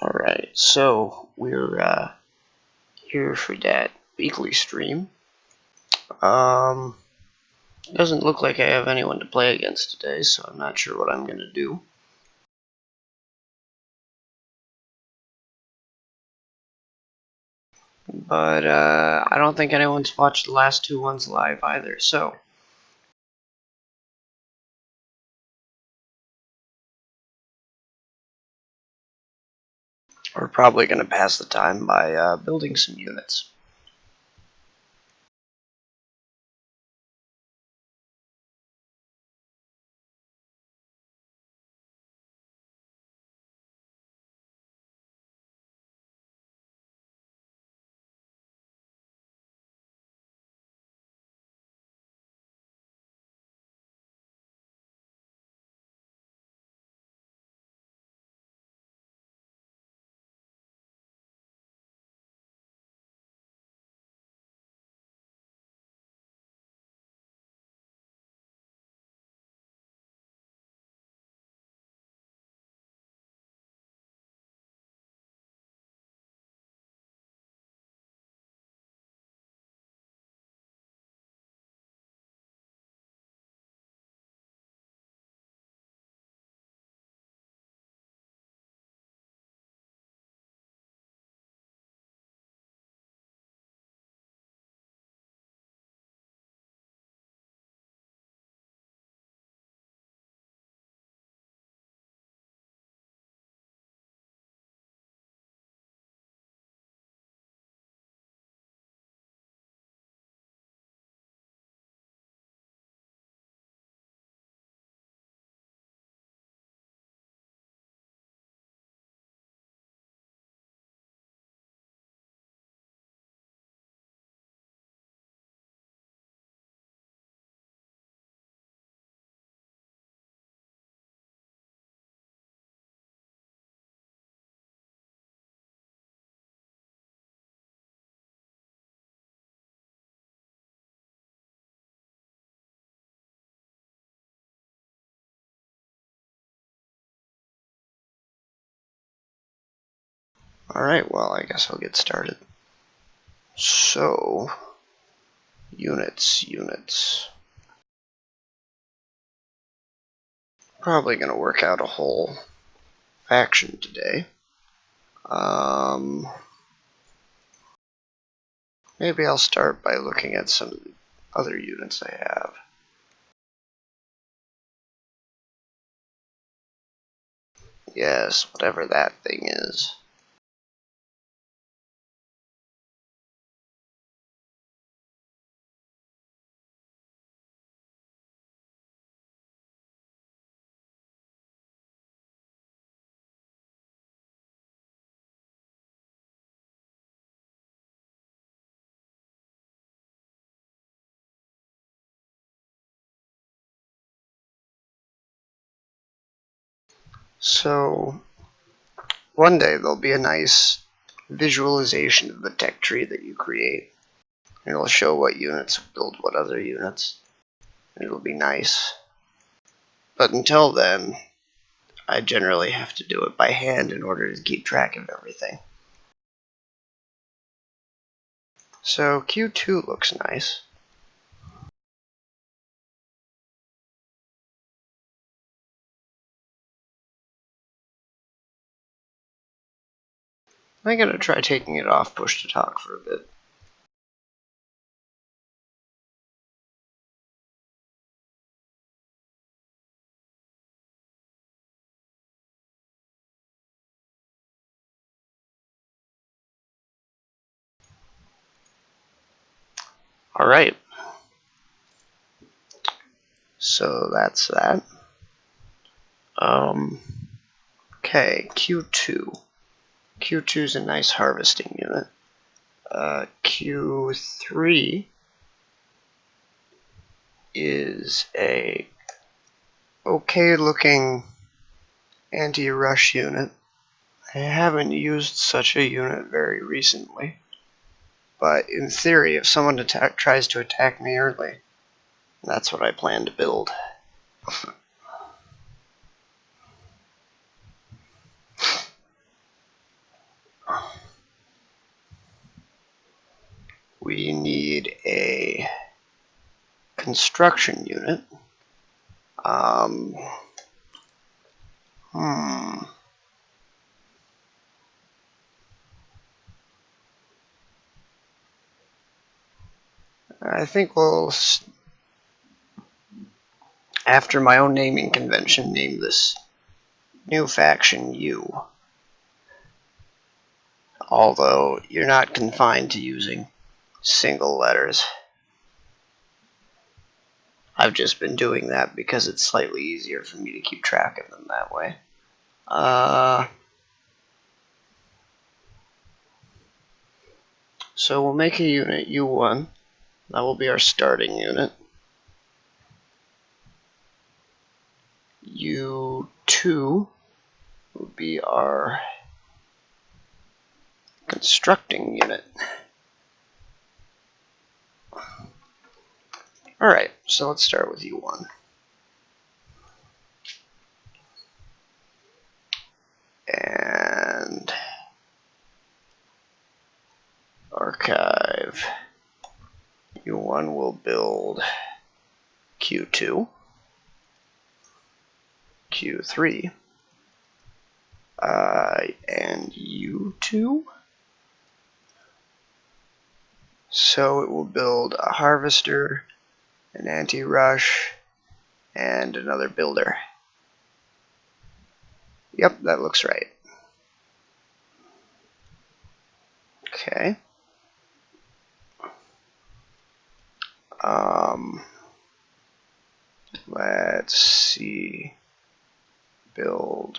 Alright, so we're here for that weekly stream. Doesn't look like I have anyone to play against today, so I'm not sure what I'm going to do. But I don't think anyone's watched the last two ones live either, so we're probably going to pass the time by building some units. Alright, well, I guess I'll get started. So, units. Probably going to work out a whole faction today. Maybe I'll start by looking at some of the other units I have. Yes, whatever that thing is. So, one day there'll be a nice visualization of the tech tree that you create. It'll show what units build what other units. It'll be nice. But until then, I generally have to do it by hand in order to keep track of everything. So Q2 looks nice. I'm gonna try taking it off push to talk for a bit. Alright. So that's that. Okay, Q2. Q2 is a nice harvesting unit. Q3 is a okay looking anti-rush unit. I haven't used such a unit very recently, but in theory, if someone tries to attack me early, that's what I plan to build. we need a construction unit. I think we'll, after my own naming convention, name this new faction U. Although you're not confined to using single letters. I've just been doing that because it's slightly easier for me to keep track of them that way. So we'll make a unit U1. That will be our starting unit. U2 will be our constructing unit. Alright, so let's start with U1. And archive. U1 will build Q2, Q3, and U2. So it will build a harvester, an anti-rush, and another builder. Yep, that looks right. Okay. Let's see. Build,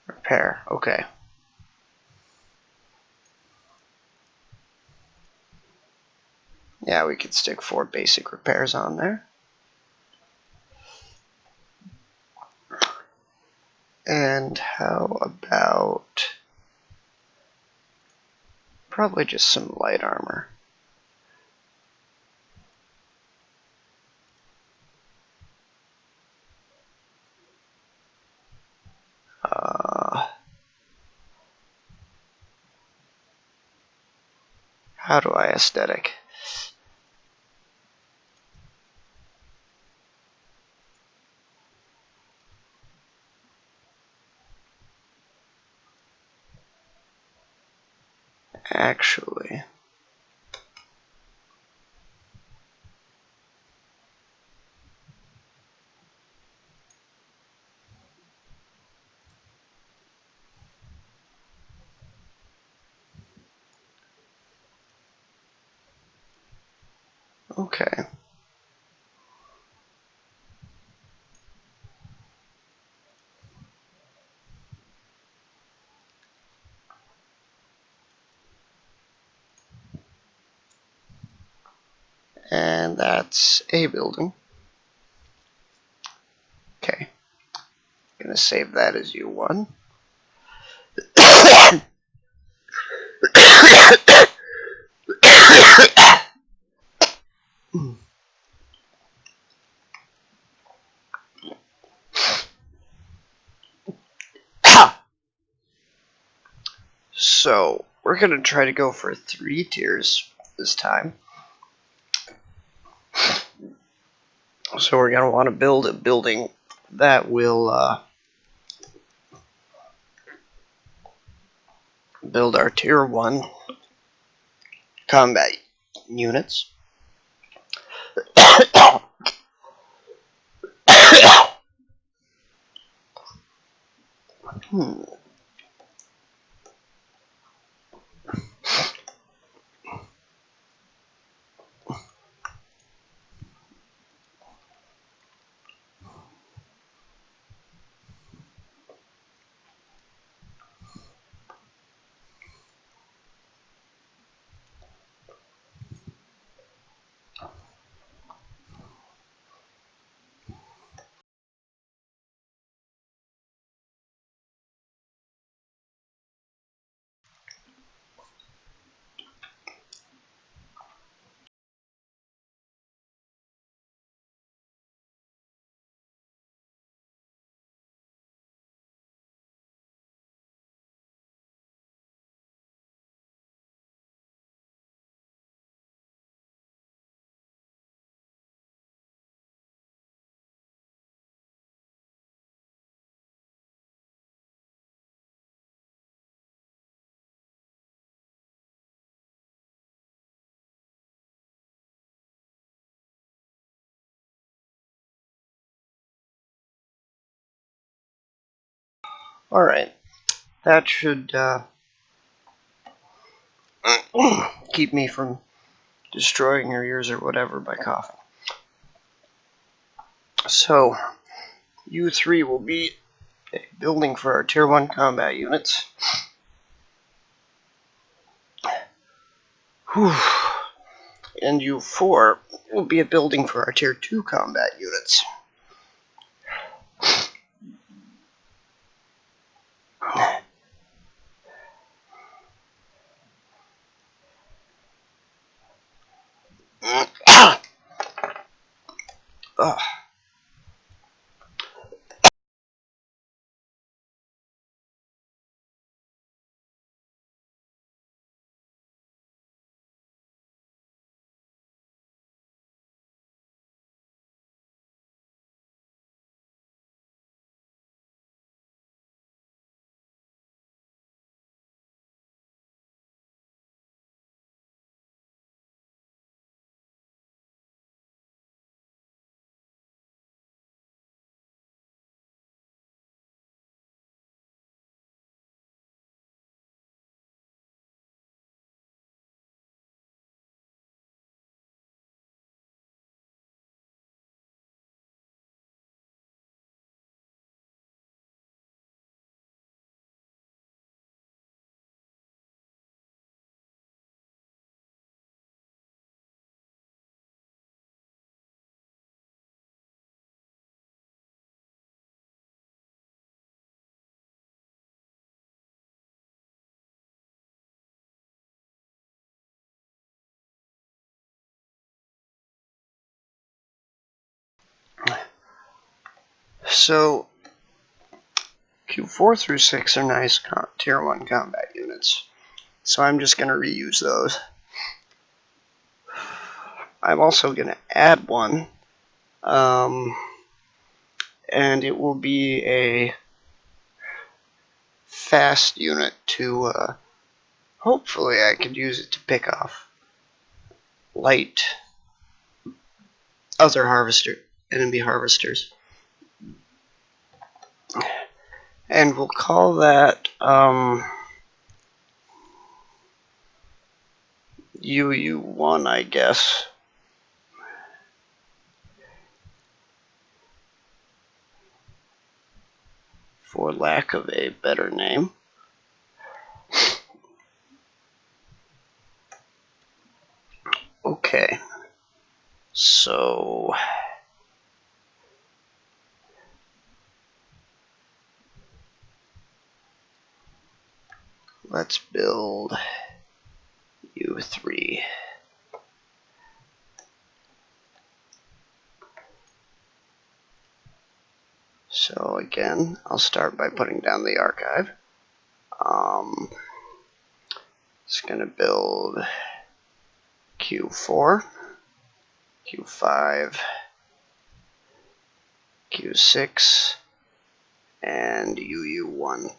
repair. Okay. Yeah, we could stick 4 basic repairs on there. And how about probably just some light armor. How do I aesthetic? Actually, okay. And that's a building. Okay. Gonna save that as U1. So we're gonna try to go for 3 tiers this time. So we're gonna want to build a building that will build our tier 1 combat units. Alright, that should keep me from destroying your ears or whatever by coughing. So, U3 will be a building for our Tier 1 combat units. Whew. And U4 will be a building for our Tier 2 combat units. Ugh. So, Q4 through 6 are nice Tier 1 combat units. So I'm just going to reuse those. I'm also going to add one. And it will be a fast unit to, hopefully I could use it to pick off light other enemy harvesters. And we'll call that UU1, I guess. For lack of a better name. Okay. So let's build U3. So again, I'll start by putting down the archive. It's going to build Q4, Q5, Q6, and UU1.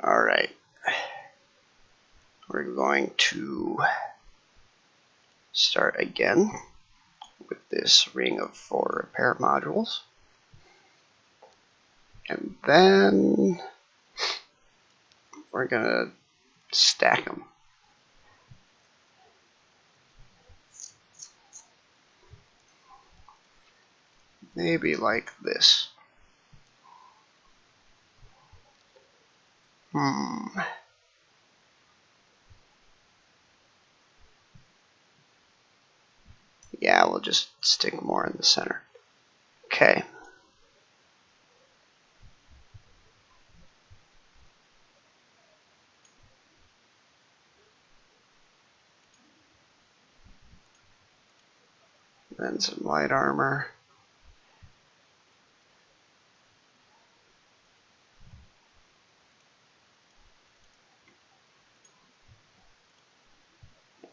Alright. We're going to start again with this ring of 4 repair modules. And then we're going to stack them. Maybe like this. Yeah, we'll just stick more in the center. Okay. Then some light armor.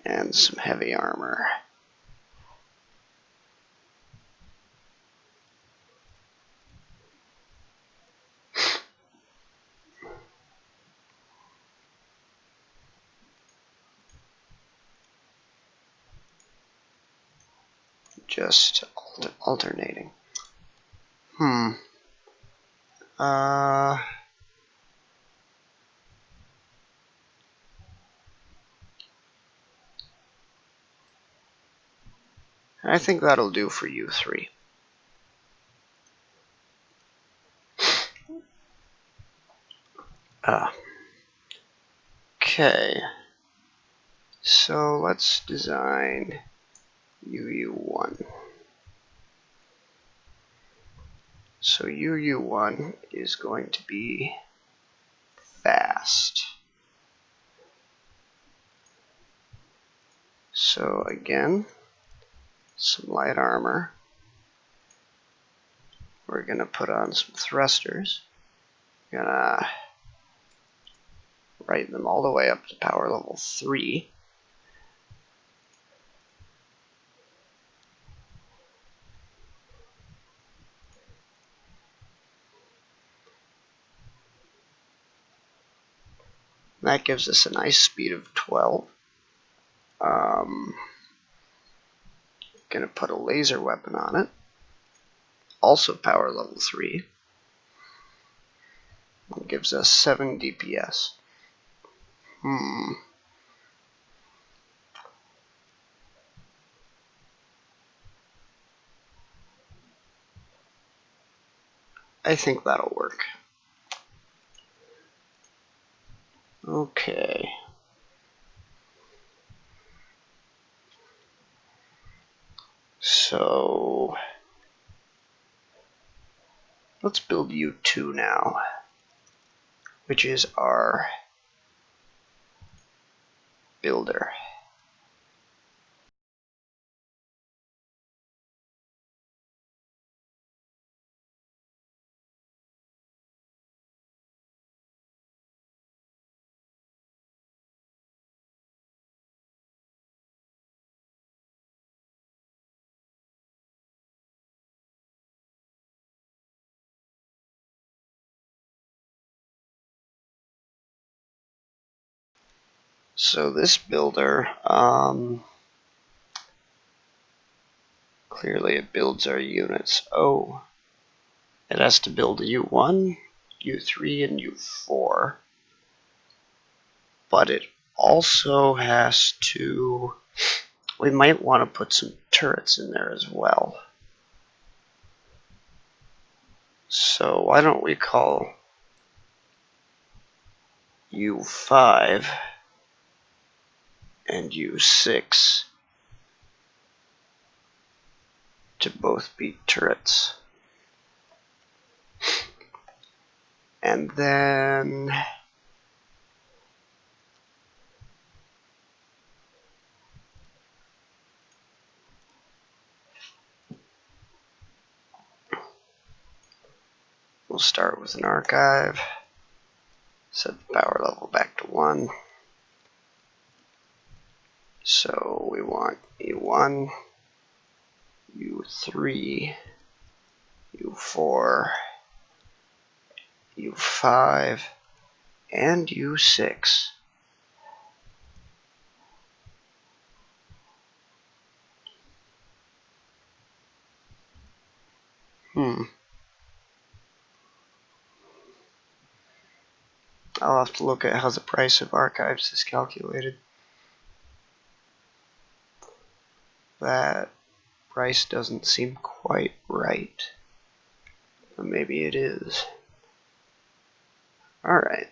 And some heavy armor. just alternating. I think that'll do for U3. Okay. So let's design UU1. So UU1 is going to be fast. So again, some light armor. We're going to put on some thrusters. We're going to write them all the way up to power level 3. That gives us a nice speed of 12. Going to put a laser weapon on it. Also power level 3. It gives us 7 DPS. I think that'll work. Okay. So let's build U2 now, which is our builder. So this builder, clearly it builds our units. Oh, it has to build U1, U3, and U4. But it also has to, we might want to put some turrets in there as well. So why don't we call U5 and U6 to both be turrets. And then we'll start with an archive, set the power level back to 1. So we want U1, U3, U4, U5, and U6. I'll have to look at how the price of archives is calculated. That price doesn't seem quite right. But maybe it is. Alright.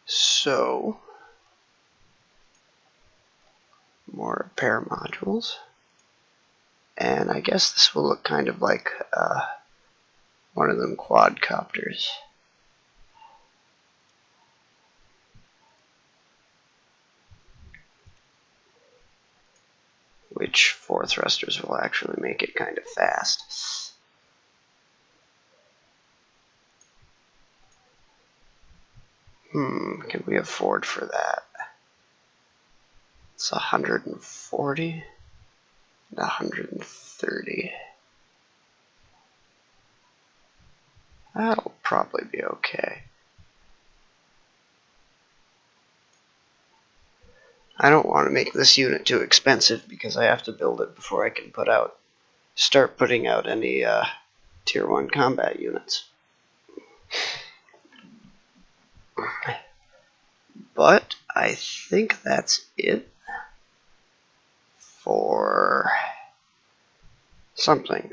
So, more repair modules. And I guess this will look kind of like one of them quadcopters. Which 4 thrusters will actually make it kind of fast. Can we afford for that? It's 140 and 130. That'll probably be okay. I don't want to make this unit too expensive because I have to build it before I can start putting out any Tier 1 combat units. But I think that's it for something.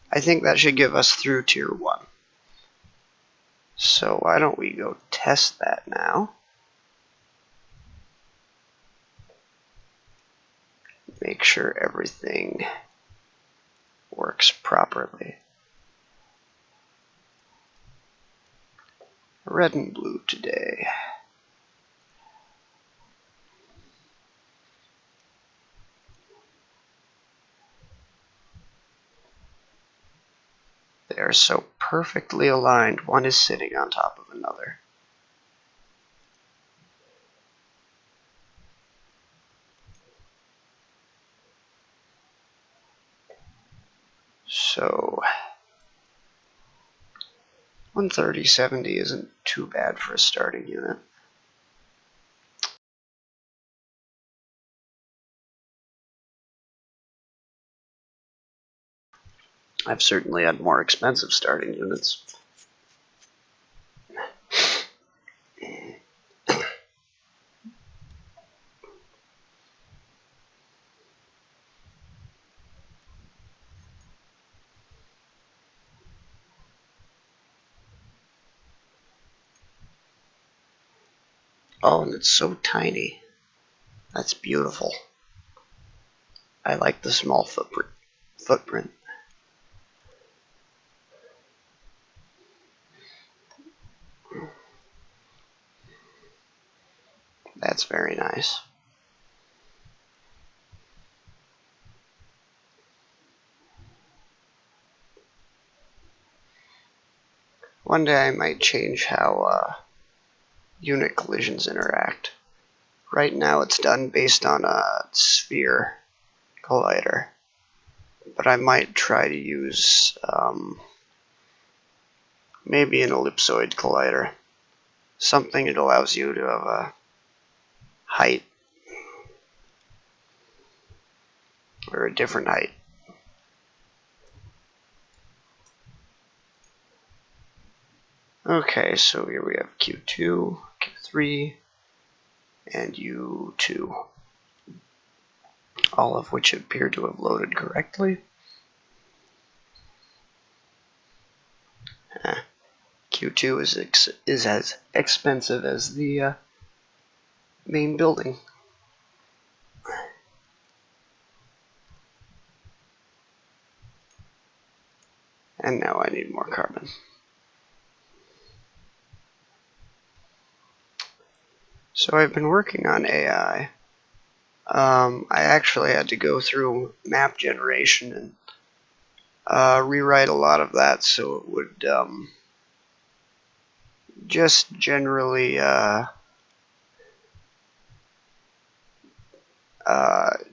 I think that should give us through Tier 1. So why don't we go test that now? Make sure everything works properly. Red and blue today. They are so perfectly aligned, one is sitting on top of another. So 130/70 isn't too bad for a starting unit. I've certainly had more expensive starting units. Oh, and it's so tiny. That's beautiful. I like the small footprint. That's very nice. One day I might change how unit collisions interact. Right now it's done based on a sphere collider, but I might try to use maybe an ellipsoid collider. Something that allows you to have a height or a different height. Okay, so here we have Q2, Q3, and U2, all of which appear to have loaded correctly. Q2 is as expensive as the main building. And now I need more carbon. So I've been working on AI. I actually had to go through map generation and rewrite a lot of that so it would just generally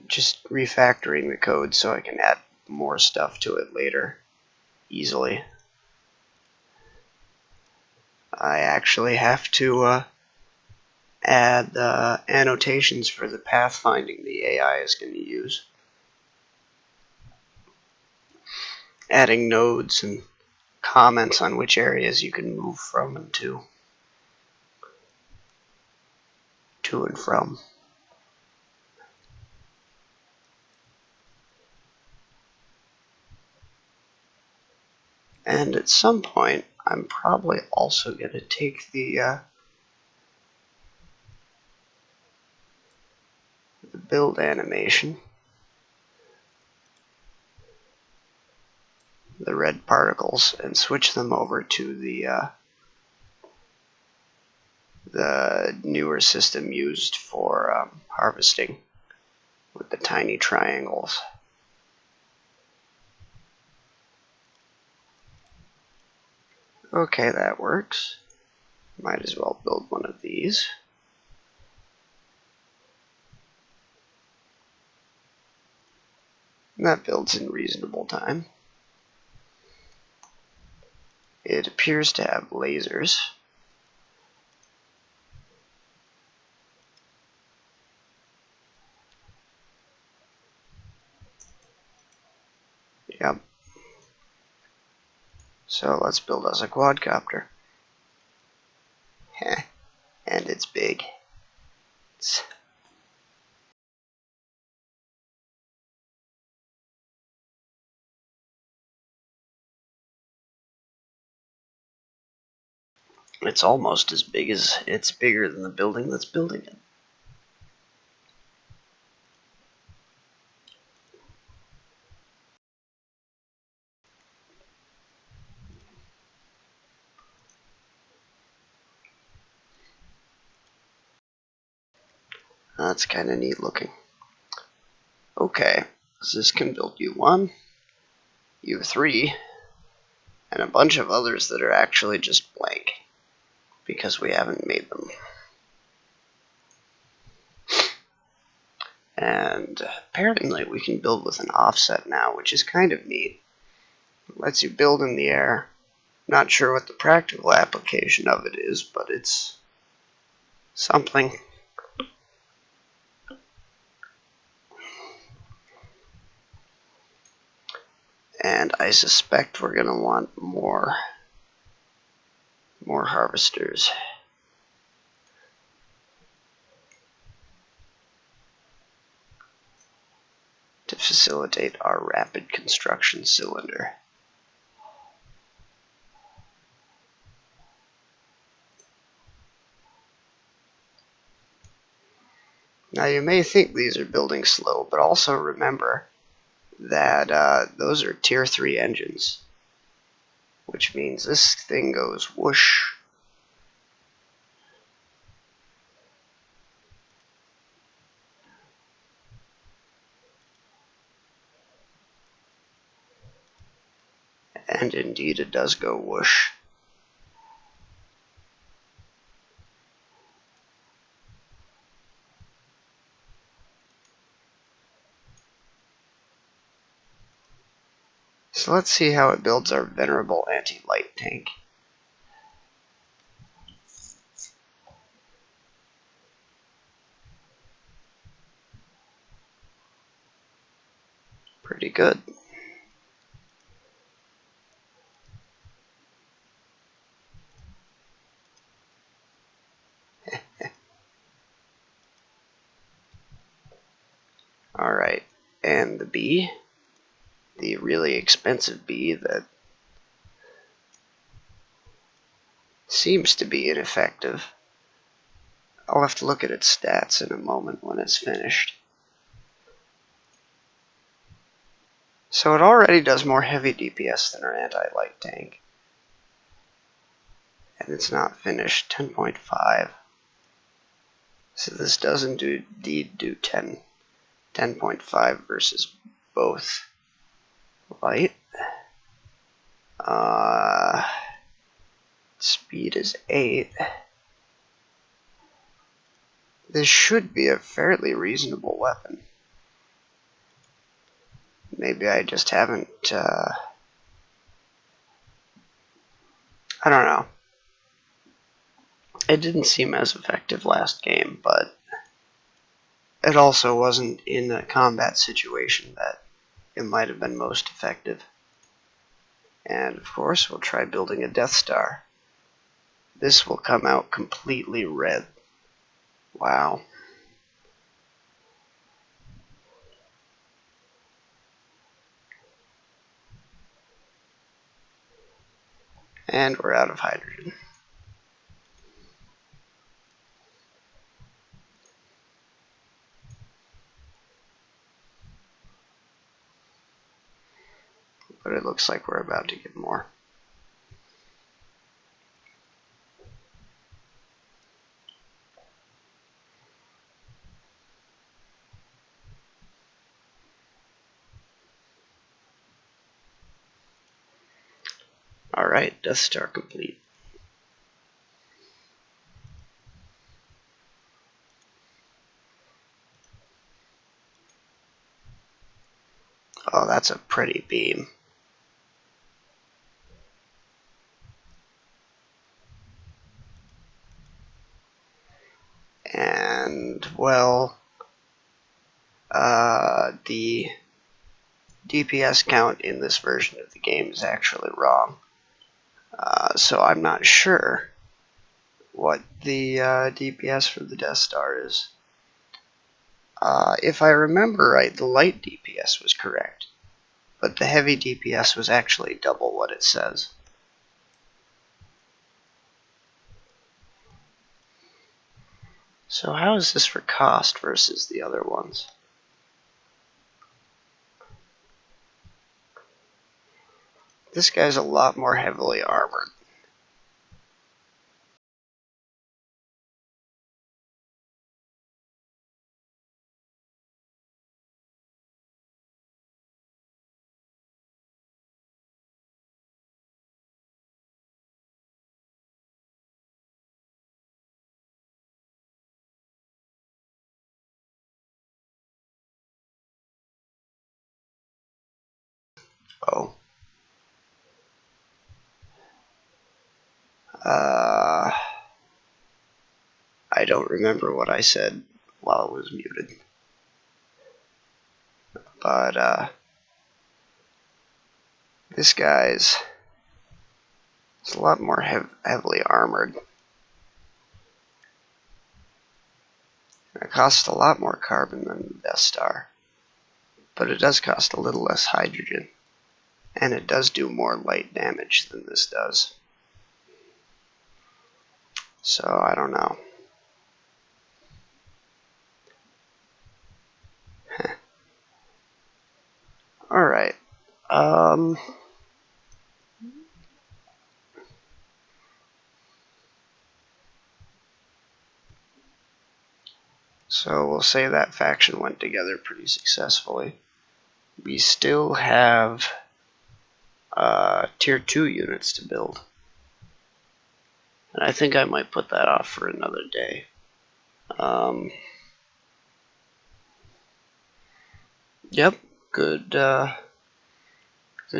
just refactoring the code so I can add more stuff to it later easily. I actually have to add annotations for the pathfinding the AI is going to use. Adding nodes and comments on which areas you can move from and to and from. And at some point, I'm probably also going to take the build animation, the red particles, and switch them over to the newer system used for harvesting with the tiny triangles. Okay, that works. Might as well build one of these. And that builds in reasonable time. It appears to have lasers. Yep. So let's build us a quadcopter. Heh. And it's big. It's almost as big as it's bigger than the building that's building it. That's kind of neat looking. Okay, so this can build U1, U3, and a bunch of others that are actually just blank because we haven't made them. And apparently we can build with an offset now, which is kind of neat. It lets you build in the air. Not sure what the practical application of it is, but it's something. And I suspect we're going to want more harvesters. To facilitate our rapid construction cylinder. Now you may think these are building slow, but also remember that those are tier 3 engines, which means this thing goes whoosh. And indeed it does go whoosh. So let's see how it builds our venerable anti-light tank. Pretty good. Alright, and the bee, the really expensive bee that seems to be ineffective. I'll have to look at its stats in a moment when it's finished. So it already does more heavy DPS than our anti-light tank. And it's not finished. 10.5. So this does indeed do 10.5 versus both. Light. Speed is 8. This should be a fairly reasonable weapon. Maybe I just haven't, I don't know. It didn't seem as effective last game, but it also wasn't in a combat situation that it might have been most effective. And of course, we'll try building a Death Star. This will come out completely red. Wow. And we're out of hydrogen. But it looks like we're about to get more. Alright, Death Star complete. Oh, that's a pretty beam. well, the DPS count in this version of the game is actually wrong. So I'm not sure what the DPS for the Death Star is. If I remember right, the light DPS was correct, but the heavy DPS was actually double what it says. So how is this for cost versus the other ones? This guy's a lot more heavily armored. Oh. I don't remember what I said while it was muted. But, this guy's a lot more heavily armored. It costs a lot more carbon than the Death Star. But it does cost a little less hydrogen. And it does do more light damage than this does. So, I don't know. Alright. So we'll say that faction went together pretty successfully. We still have tier 2 units to build. And I think I might put that off for another day. Yep, good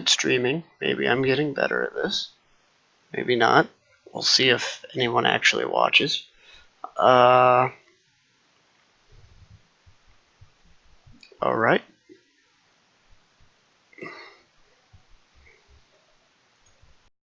streaming. Maybe I'm getting better at this. Maybe not. We'll see if anyone actually watches. Alright.